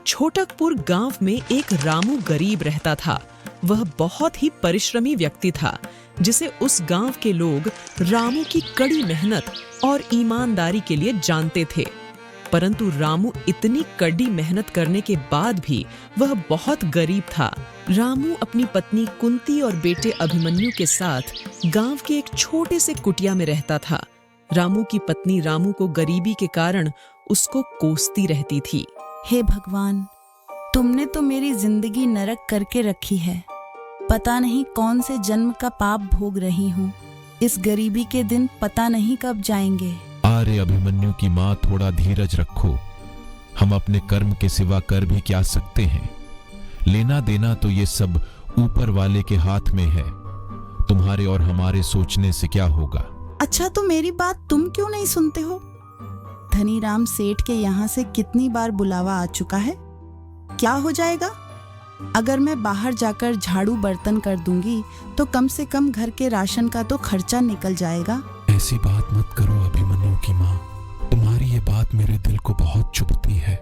छोटकपुर गांव में एक रामू गरीब रहता था। वह बहुत ही परिश्रमी व्यक्ति था, जिसे उस गांव के लोग रामू की कड़ी मेहनत और ईमानदारी के लिए जानते थे। परंतु रामू इतनी कड़ी मेहनत करने के बाद भी वह बहुत गरीब था। रामू अपनी पत्नी कुंती और बेटे अभिमन्यु के साथ गांव के एक छोटे से कुटिया में रहता था। रामू की पत्नी रामू को गरीबी के कारण उसको कोसती रहती थी। हे भगवान, तुमने तो मेरी जिंदगी नरक करके रखी है। पता नहीं कौन से जन्म का पाप भोग रही हूँ। इस गरीबी के दिन पता नहीं कब जाएंगे। अरे अभिमन्यु की माँ, थोड़ा धीरज रखो। हम अपने कर्म के सिवा कर भी क्या सकते हैं। लेना देना तो ये सब ऊपर वाले के हाथ में है। तुम्हारे और हमारे सोचने से क्या होगा। अच्छा, तो मेरी बात तुम क्यों नहीं सुनते हो? धनीराम सेठ के यहाँ से कितनी बार बुलावा आ चुका है। क्या हो जाएगा अगर मैं बाहर जाकर झाड़ू बर्तन कर दूंगी, तो कम से कम घर के राशन का तो खर्चा निकल जाएगा। ऐसी बात मत करो अभिमन्यु की माँ। तुम्हारी ये बात मेरे दिल को बहुत चुभती है।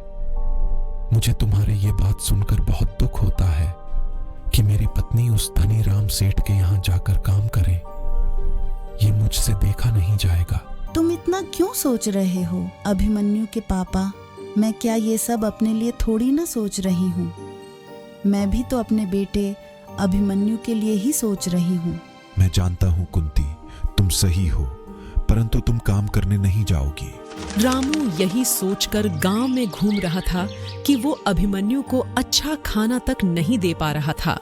मुझे तुम्हारी ये बात सुनकर बहुत दुख होता है कि मेरी पत्नी उस धनीराम सेठ के यहाँ जाकर काम करे। ये मुझसे देखा नहीं जाएगा। तुम इतना क्यों सोच रहे हो अभिमन्यु के पापा? मैं क्या ये सब अपने लिए थोड़ी ना सोच रही हूँ। मैं भी तो अपने बेटे अभिमन्यु के लिए ही सोच रही हूँ। मैं जानता हूँ कुंती, तुम सही हो, परंतु तुम काम करने नहीं जाओगी। रामू यही सोचकर गांव में घूम रहा था कि वो अभिमन्यु को अच्छा खाना तक नहीं दे पा रहा था।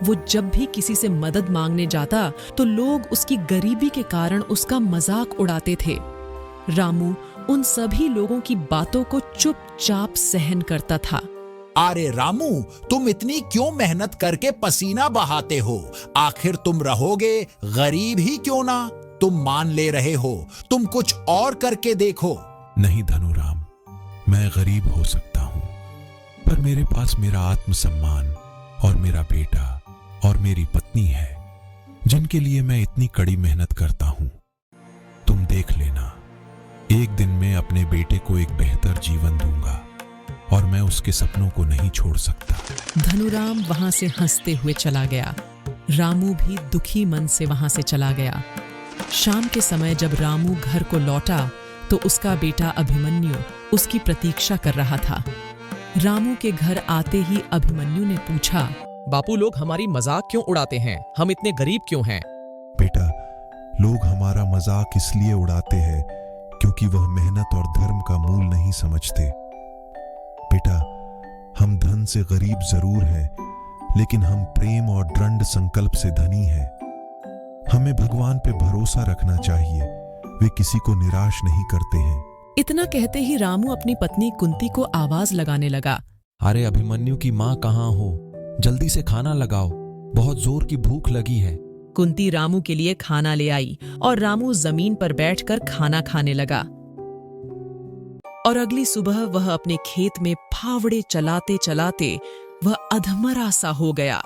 वो जब भी किसी से मदद मांगने जाता तो लोग उसकी गरीबी के कारण उसका मजाक उड़ाते थे। रामू उन सभी लोगों की बातों को चुपचाप सहन करता था। अरे रामू, तुम इतनी क्यों मेहनत करके पसीना बहाते हो? आखिर तुम रहोगे गरीब ही क्यों ना। तुम मान ले रहे हो, तुम कुछ और करके देखो। नहीं धनुराम, मैं गरीब हो सकता हूँ, पर मेरे पास मेरा आत्मसम्मान और मेरा बेटा और मेरी पत्नी है, जिनके लिए मैं इतनी कड़ी मेहनत करता हूँ। तुम देख लेना, एक दिन मैं अपने बेटे को एक बेहतर जीवन दूंगा और मैं उसके सपनों को नहीं छोड़ सकता। धनुराम वहां से हंसते हुए चला गया। रामू भी दुखी मन से वहां से चला गया। शाम के समय जब रामू घर को लौटा तो उसका बेटा अभिमन्यु उसकी प्रतीक्षा कर रहा था। रामू के घर आते ही अभिमन्यु ने पूछा, बापू, लोग हमारी मजाक क्यों उड़ाते हैं? हम इतने गरीब क्यों हैं? बेटा, लोग हमारा मजाक इसलिए उड़ाते हैं क्योंकि वह मेहनत और धर्म का मूल नहीं समझते। बेटा, हम धन से गरीब जरूर हैं, लेकिन हम प्रेम और दृढ़ संकल्प से धनी हैं। हमें भगवान पे भरोसा रखना चाहिए। वे किसी को निराश नहीं करते हैं। इतना कहते ही रामू अपनी पत्नी कुंती को आवाज लगाने लगा। अरे अभिमन्यु की माँ कहाँ हो? जल्दी से खाना लगाओ, बहुत जोर की भूख लगी है। कुंती रामू के लिए खाना ले आई और रामू जमीन पर बैठकर खाना खाने लगा। और अगली सुबह वह अपने खेत में फावड़े चलाते चलाते वह अधमरा सा हो गया।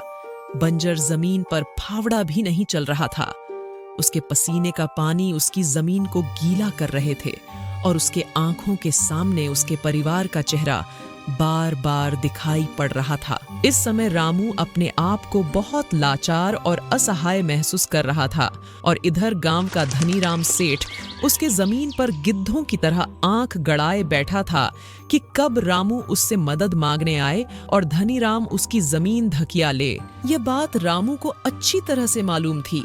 बंजर जमीन पर फावड़ा भी नहीं चल रहा था। उसके पसीने का पानी उसकी जमीन को गीला कर रहे थे और उसके आंखों के सामने उसके परिवार का चेहरा बार बार दिखाई पड़ रहा था। इस समय रामू अपने आप को बहुत लाचार और असहाय महसूस कर रहा था और इधर गांव का धनीराम सेठ उसके जमीन पर गिद्धों की तरह आंख गड़ाए बैठा था कि कब रामू उससे मदद मांगने आए और धनीराम उसकी जमीन धकिया ले। यह बात रामू को अच्छी तरह से मालूम थी।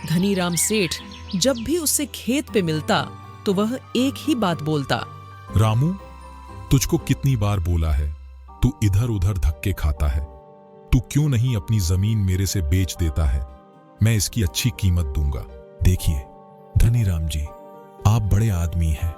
धनीराम सेठ जब भी उससे खेत पे मिलता तो वह एक ही बात बोलता, रामू, तुझको कितनी बार बोला है, तू इधर उधर धक्के खाता है। तू क्यों नहीं अपनी जमीन मेरे से बेच देता है? मैं इसकी अच्छी कीमत दूंगा। देखिए धनीराम जी, आप बड़े आदमी हैं।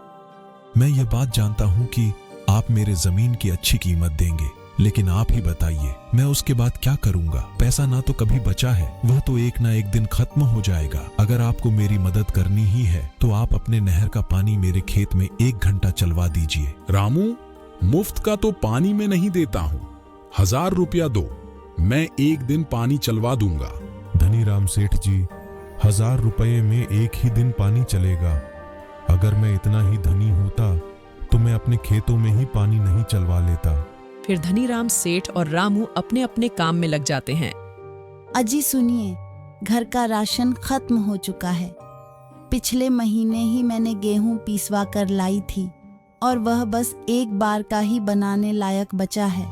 मैं ये बात जानता हूं कि आप मेरे जमीन की अच्छी कीमत देंगे, लेकिन आप ही बताइए मैं उसके बाद क्या करूंगा? पैसा ना तो कभी बचा है, वह तो एक ना एक दिन खत्म हो जाएगा। अगर आपको मेरी मदद करनी ही है तो आप अपने नहर का पानी मेरे खेत में 1 घंटा चलवा दीजिए। रामू, मुफ्त का तो पानी में नहीं देता हूं। 1000 रुपया दो, मैं एक दिन पानी चलवा दूंगा। धनीराम सेठ जी, 1000 रुपये में एक ही दिन पानी चलेगा। अगर मैं इतना ही धनी होता तो मैं अपने खेतों में ही पानी नहीं चलवा लेता। फिर धनीराम सेठ और रामू अपने अपने काम में लग जाते हैं। अजी सुनिए, घर का राशन खत्म हो चुका है। पिछले महीने ही मैंने गेहूं पिसवा कर लाई थी और वह बस एक बार का ही बनाने लायक बचा है।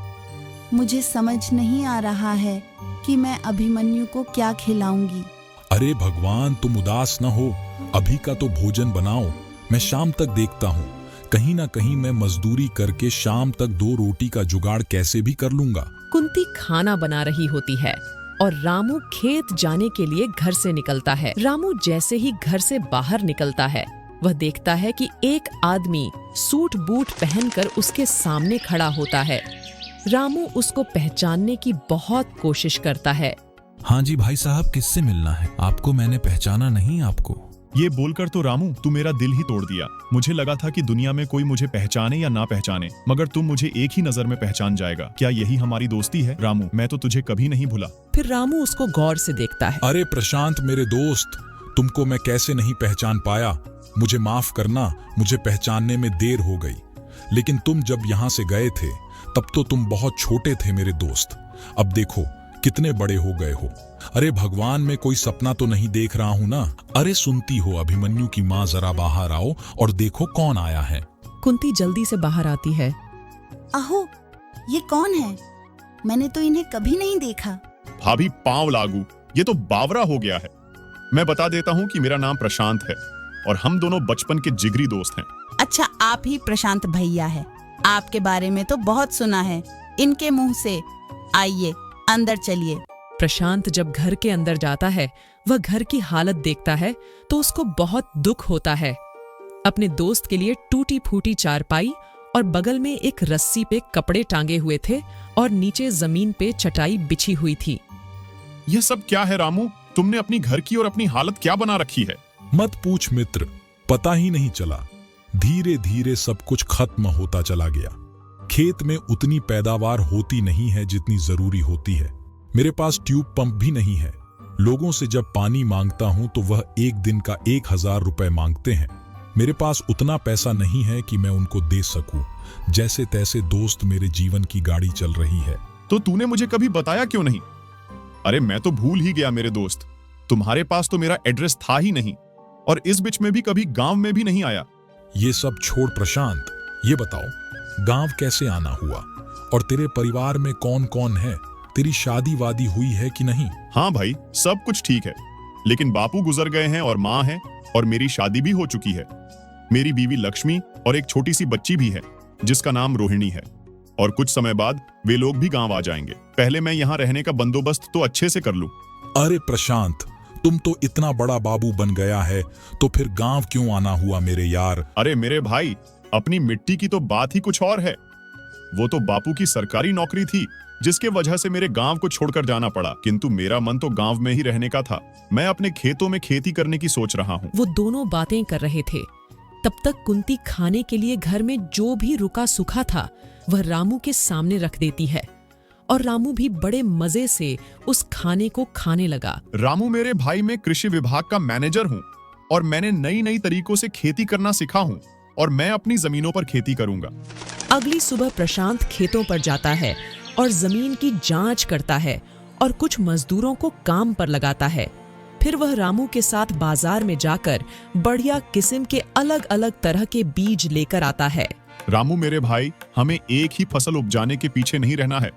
मुझे समझ नहीं आ रहा है कि मैं अभिमन्यु को क्या खिलाऊंगी। अरे भगवान, तुम उदास न हो, अभी का तो भोजन बनाओ, मैं शाम तक देखता हूँ। कहीं ना कहीं मैं मजदूरी करके शाम तक 2 रोटी का जुगाड़ कैसे भी कर लूंगा। कुंती खाना बना रही होती है और रामू खेत जाने के लिए घर से निकलता है। रामू जैसे ही घर से बाहर निकलता है, वह देखता है कि एक आदमी सूट बूट पहनकर उसके सामने खड़ा होता है। रामू उसको पहचानने की बहुत कोशिश करता है। हाँ जी भाई साहब, किससे मिलना है? आपको मैंने पहचाना नहीं। आपको ये बोलकर तो रामू तू मेरा दिल ही तोड़ दिया। मुझे लगा था कि दुनिया में कोई मुझे पहचाने या ना पहचाने, मगर तुम मुझे एक ही नजर में पहचान जाएगा। क्या यही हमारी दोस्ती है? रामू, मैं तो तुझे कभी नहीं भूला। फिर रामू उसको गौर से देखता है। अरे प्रशांत मेरे दोस्त, तुमको मैं कैसे नहीं पहचान पाया। मुझे माफ करना, मुझे पहचानने में देर हो गई। लेकिन तुम जब यहाँ से गए थे तब तो तुम बहुत छोटे थे मेरे दोस्त। अब देखो कितने बड़े हो गए हो। अरे भगवान, मैं कोई सपना तो नहीं देख रहा हूँ ना? अरे सुनती हो अभिमन्यु की माँ, जरा बाहर आओ और देखो कौन आया है। कुंती जल्दी से बाहर आती है। अहो, ये कौन है? मैंने तो इन्हें कभी नहीं देखा। भाभी पांव लागू, ये तो बावरा हो गया है। मैं बता देता हूँ कि मेरा नाम प्रशांत है और हम दोनों बचपन के जिगरी दोस्त हैं। अच्छा, आप ही प्रशांत भैया है? आपके बारे में तो बहुत सुना है इनके मुंह से। आइए अंदर चलिए। प्रशांत जब घर के अंदर जाता है, वह घर की हालत देखता है तो उसको बहुत दुख होता है। अपने दोस्त के लिए टूटी फूटी चारपाई और बगल में एक रस्सी पे कपड़े टांगे हुए थे और नीचे जमीन पे चटाई बिछी हुई थी। यह सब क्या है रामू? तुमने अपनी घर की और अपनी हालत क्या बना रखी है? मत पूछ मित्र, पता ही नहीं चला। धीरे धीरे सब कुछ खत्म होता चला गया। खेत में उतनी पैदावार होती नहीं है जितनी जरूरी होती है। मेरे पास ट्यूब पंप भी नहीं है। लोगों से जब पानी मांगता हूं तो वह एक दिन का 1000 रुपए मांगते हैं। मेरे पास उतना पैसा नहीं है कि मैं उनको दे सकूं। जैसे तैसे दोस्त मेरे जीवन की गाड़ी चल रही है। तो तूने मुझे कभी बताया क्यों नहीं? अरे मैं तो भूल ही गया मेरे दोस्त। तुम्हारे पास तो मेरा एड्रेस था ही नहीं और इस बीच में भी कभी गांव में भी नहीं आया। ये सब छोड़ प्रशांत, ये बताओ गांव कैसे आना हुआ और तेरे परिवार में कौन कौन है? तेरी शादी वादी हुई है कि नहीं? हाँ भाई, सब कुछ ठीक है, लेकिन बापू गुजर गए हैं और माँ है और मेरी शादी भी हो चुकी है। मेरी बीवी लक्ष्मी और एक छोटी सी बच्ची भी है जिसका नाम रोहिणी है और कुछ समय बाद वे लोग भी गांव आ जाएंगे। पहले मैं यहाँ रहने का बंदोबस्त तो अच्छे से कर लूं। अरे प्रशांत, तुम तो इतना बड़ा बाबू बन गया है तो फिर गांव क्यों आना हुआ मेरे यार? अरे मेरे भाई, अपनी मिट्टी की तो बात ही कुछ और है। वो तो बापू की सरकारी नौकरी थी जिसके वजह से मेरे गांव को छोड़कर जाना पड़ा, किंतु मेरा मन तो गांव में ही रहने का था। मैं अपने खेतों में खेती करने की सोच रहा हूँ। वो दोनों बातें कर रहे थे। तब तक कुंती खाने के लिए घर में जो भी रुका सूखा था वह रामू के सामने रख देती है और रामू भी बड़े मजे से उस खाने को खाने लगा। रामू मेरे भाई, मैं कृषि विभाग का मैनेजर हूँ और मैंने नई नई तरीकों से खेती करना सीखा हूँ और मैं अपनी जमीनों पर खेती करूंगा। अगली सुबह प्रशांत खेतों पर जाता है और जमीन की जांच करता है और कुछ मजदूरों को काम पर लगाता है। फिर वह रामू के साथ बाजार में जाकर बढ़िया किस्म के अलग अलग तरह के बीज लेकर आता है। रामू मेरे भाई, हमें एक ही फसल उपजाने के पीछे नहीं रहना है।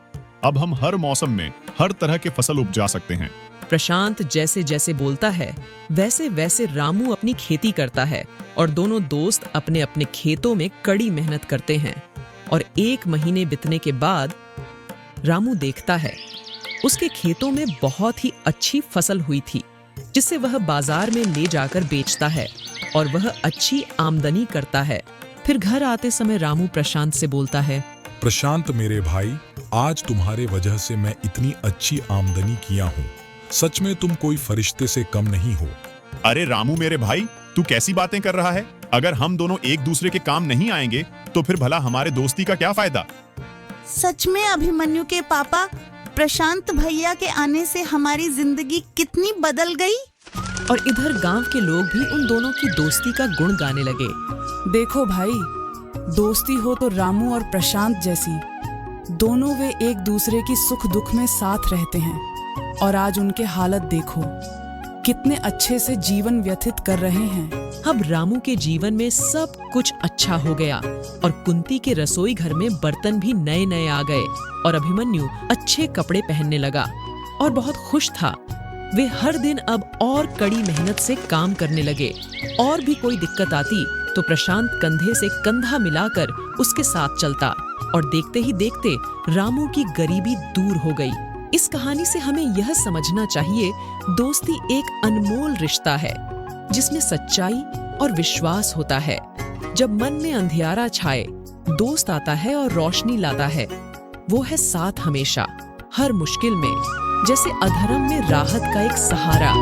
अब हम हर मौसम में हर तरह के फसल उपजा सकते हैं। प्रशांत जैसे जैसे बोलता है वैसे वैसे रामू अपनी खेती करता है और दोनों दोस्त अपने अपने खेतों में कड़ी मेहनत करते हैं। और 1 महीने बीतने के बाद रामू देखता है उसके खेतों में बहुत ही अच्छी फसल हुई थी जिसे वह बाजार में ले जाकर बेचता है और वह अच्छी आमदनी करता है। फिर घर आते समय रामू प्रशांत से बोलता है, प्रशांत मेरे भाई, आज तुम्हारे वजह से मैं इतनी अच्छी आमदनी किया हूँ। सच में तुम कोई फरिश्ते से कम नहीं हो। अरे रामू मेरे भाई, तू कैसी बातें कर रहा है? अगर हम दोनों एक दूसरे के काम नहीं आएंगे तो फिर भला हमारे दोस्ती का क्या फायदा? सच में अभिमन्यु के पापा, प्रशांत भैया के आने से हमारी जिंदगी कितनी बदल गई। और इधर गांव के लोग भी उन दोनों की दोस्ती का गुण गाने लगे। देखो भाई, दोस्ती हो तो रामू और प्रशांत जैसी, दोनों वे एक दूसरे की सुख दुख में साथ रहते हैं। और आज उनके हालत देखो, कितने अच्छे से जीवन व्यतीत कर रहे हैं। अब रामू के जीवन में सब कुछ अच्छा हो गया और कुंती के रसोई घर में बर्तन भी नए नए आ गए और अभिमन्यु अच्छे कपड़े पहनने लगा और बहुत खुश था। वे हर दिन अब और कड़ी मेहनत से काम करने लगे और भी कोई दिक्कत आती तो प्रशांत कंधे से कंधा मिलाकर उसके साथ चलता और देखते ही देखते रामू की गरीबी दूर हो गई। इस कहानी से हमें यह समझना चाहिए, दोस्ती एक अनमोल रिश्ता है जिसमें सच्चाई और विश्वास होता है। जब मन में अंधियारा छाए, दोस्त आता है और रोशनी लाता है। वो है साथ हमेशा, हर मुश्किल में, जैसे अधर्म में राहत का एक सहारा।